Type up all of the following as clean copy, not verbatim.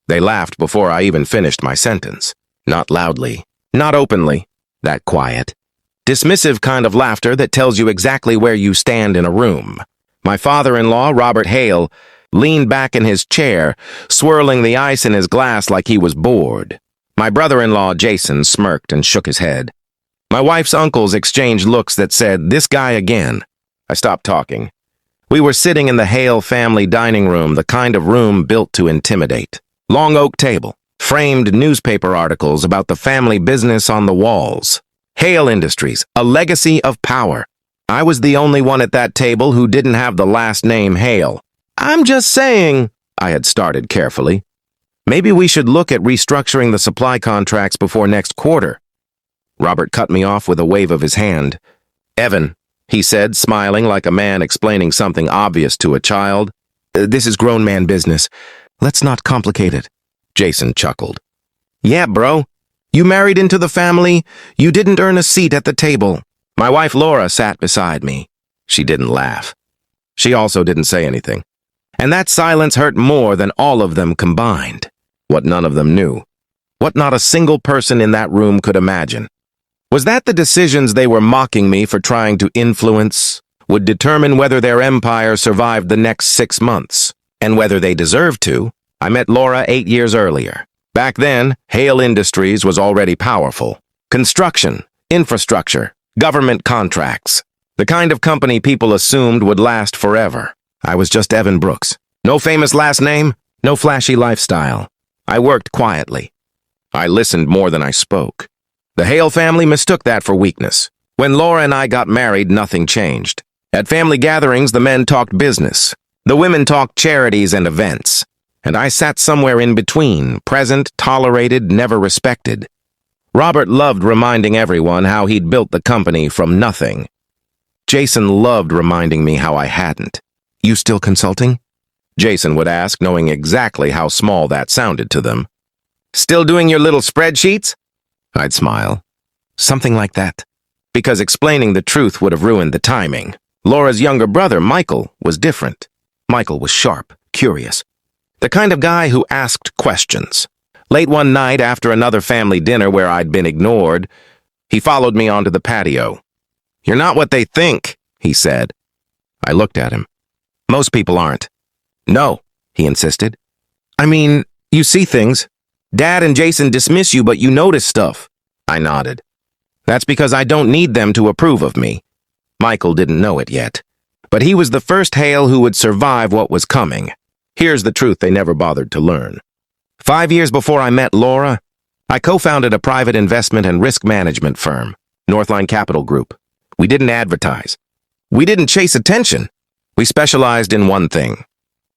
They laughed before I even finished my sentence. Not loudly, not openly, that quiet, dismissive kind of laughter that tells you exactly where you stand in a room. My father-in-law, Robert Hale, leaned back in his chair, swirling the ice in his glass like he was bored. My brother-in-law, Jason, smirked and shook his head. My wife's uncles exchanged looks that said, "This guy again." I stopped talking. We were sitting in the Hale family dining room, the kind of room built to intimidate. Long oak table, framed newspaper articles about the family business on the walls. Hale Industries, a legacy of power. I was the only one at that table who didn't have the last name Hale. "I'm just saying," I had started carefully. "Maybe we should look at restructuring the supply contracts before next quarter." Robert cut me off with a wave of his hand. "Evan," he said, smiling like a man explaining something obvious to a child, "this is grown man business. Let's not complicate it." Jason chuckled. "Yeah, bro. You married into the family. You didn't earn a seat at the table." My wife Laura sat beside me. She didn't laugh. She also didn't say anything. And that silence hurt more than all of them combined. What none of them knew. What not a single person in that room could imagine. Was that the decisions they were mocking me for trying to influence would determine whether their empire survived the next 6 months, and whether they deserved to? I met Laura 8 years earlier. Back then, Hale Industries was already powerful. Construction, infrastructure, government contracts. The kind of company people assumed would last forever. I was just Evan Brooks. No famous last name, no flashy lifestyle. I worked quietly. I listened more than I spoke. The Hale family mistook that for weakness. When Laura and I got married, nothing changed. At family gatherings, the men talked business. The women talked charities and events. And I sat somewhere in between, present, tolerated, never respected. Robert loved reminding everyone how he'd built the company from nothing. Jason loved reminding me how I hadn't. "You still consulting?" Jason would ask, knowing exactly how small that sounded to them. "Still doing your little spreadsheets?" I'd smile. Something like that. Because explaining the truth would have ruined the timing. Laura's younger brother, Michael, was different. Michael was sharp, curious. The kind of guy who asked questions. Late one night after another family dinner where I'd been ignored, he followed me onto the patio. "You're not what they think," he said. I looked at him. "Most people aren't." "No," he insisted. "I mean, you see things. Dad and Jason dismiss you, but you notice stuff." I nodded. "That's because I don't need them to approve of me." Michael didn't know it yet, but he was the first Hale who would survive what was coming. Here's the truth they never bothered to learn. 5 years before I met Laura, I co-founded a private investment and risk management firm, Northline Capital Group. We didn't advertise. We didn't chase attention. We specialized in one thing: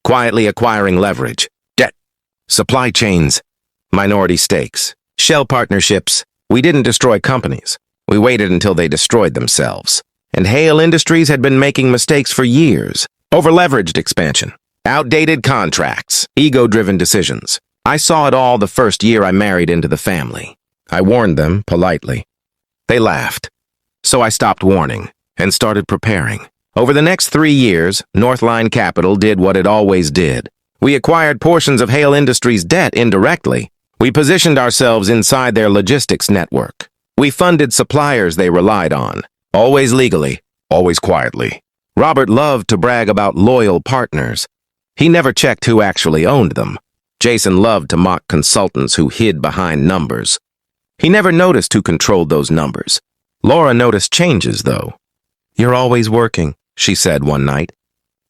quietly acquiring leverage, debt, supply chains, minority stakes, shell partnerships. We didn't destroy companies. We waited until they destroyed themselves. And Hale Industries had been making mistakes for years. Over-leveraged expansion, outdated contracts, ego-driven decisions. I saw it all the first year I married into the family. I warned them politely. They laughed. So I stopped warning and started preparing. Over the next 3 years, Northline Capital did what it always did. We acquired portions of Hale Industries' debt indirectly. We positioned ourselves inside their logistics network. We funded suppliers they relied on, always legally, always quietly. Robert loved to brag about loyal partners. He never checked who actually owned them. Jason loved to mock consultants who hid behind numbers. He never noticed who controlled those numbers. Laura noticed changes, though. "You're always working," she said one night.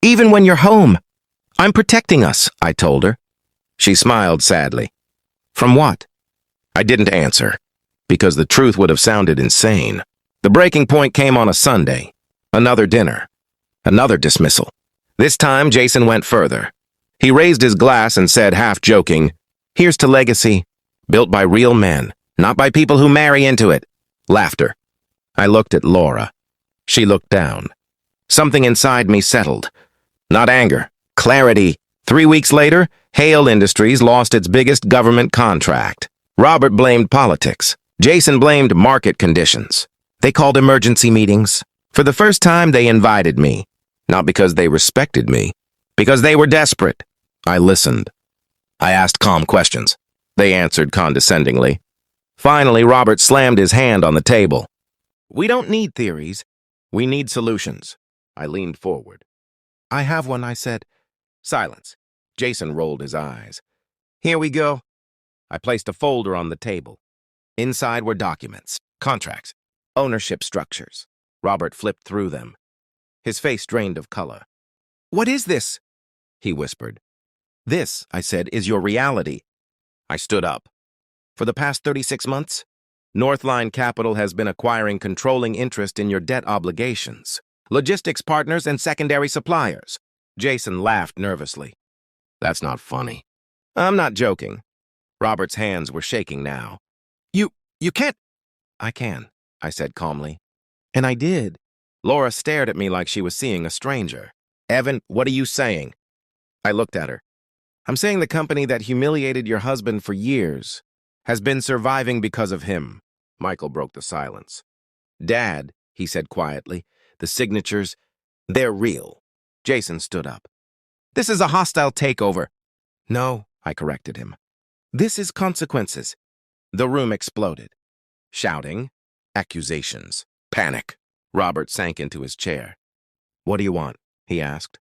"Even when you're home." "I'm protecting us," I told her. She smiled sadly. "From what?" I didn't answer, because the truth would have sounded insane. The breaking point came on a Sunday. Another dinner. Another dismissal. This time, Jason went further. He raised his glass and said, half joking, "Here's to legacy, built by real men, not by people who marry into it." Laughter. I looked at Laura. She looked down. Something inside me settled. Not anger, clarity. 3 weeks later, Hale Industries lost its biggest government contract. Robert blamed politics. Jason blamed market conditions. They called emergency meetings. For the first time, they invited me. Not because they respected me, because they were desperate. I listened. I asked calm questions. They answered condescendingly. Finally, Robert slammed his hand on the table. We don't need theories. We need solutions. I leaned forward. I have one, I said. Silence. Jason rolled his eyes. Here we go. I placed a folder on the table. Inside were documents, contracts, ownership structures. Robert flipped through them. His face drained of color. What is this? He whispered. This, I said, is your reality. I stood up. For the past 36 months, Northline Capital has been acquiring controlling interest in your debt obligations, logistics partners, and secondary suppliers. Jason laughed nervously. That's not funny. I'm not joking. Robert's hands were shaking now. You can't. I can, I said calmly. And I did. Laura stared at me like she was seeing a stranger. Evan, what are you saying? I looked at her. I'm saying the company that humiliated your husband for years has been surviving because of him. Michael broke the silence. Dad, he said quietly, the signatures, they're real. Jason stood up. This is a hostile takeover. No, I corrected him. This is consequences. The room exploded. Shouting, accusations, panic. Robert sank into his chair. What do you want? He asked.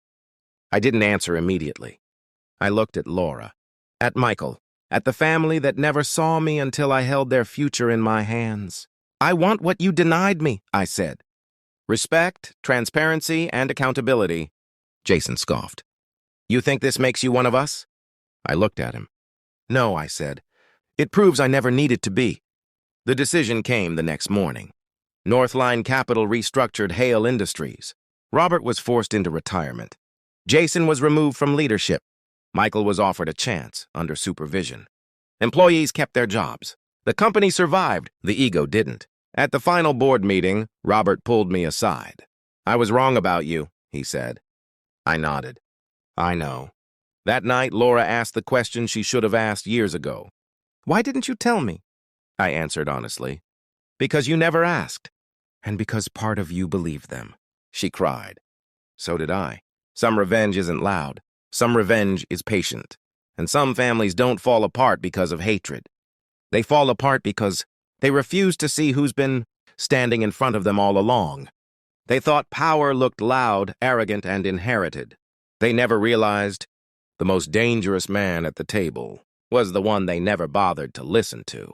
I didn't answer immediately. I looked at Laura, at Michael, at the family that never saw me until I held their future in my hands. I want what you denied me, I said. Respect, transparency, and accountability. Jason scoffed. You think this makes you one of us? I looked at him. No, I said. It proves I never needed to be. The decision came the next morning. Northline Capital restructured Hale Industries. Robert was forced into retirement. Jason was removed from leadership. Michael was offered a chance under supervision. Employees kept their jobs. The company survived. The ego didn't. At the final board meeting, Robert pulled me aside. I was wrong about you, he said. I nodded. I know. That night, Laura asked the question she should have asked years ago. Why didn't you tell me? I answered honestly. Because you never asked. And because part of you believed them. She cried. So did I. Some revenge isn't loud. Some revenge is patient. And some families don't fall apart because of hatred. They fall apart because they refuse to see who's been standing in front of them all along. They thought power looked loud, arrogant, and inherited. They never realized the most dangerous man at the table was the one they never bothered to listen to.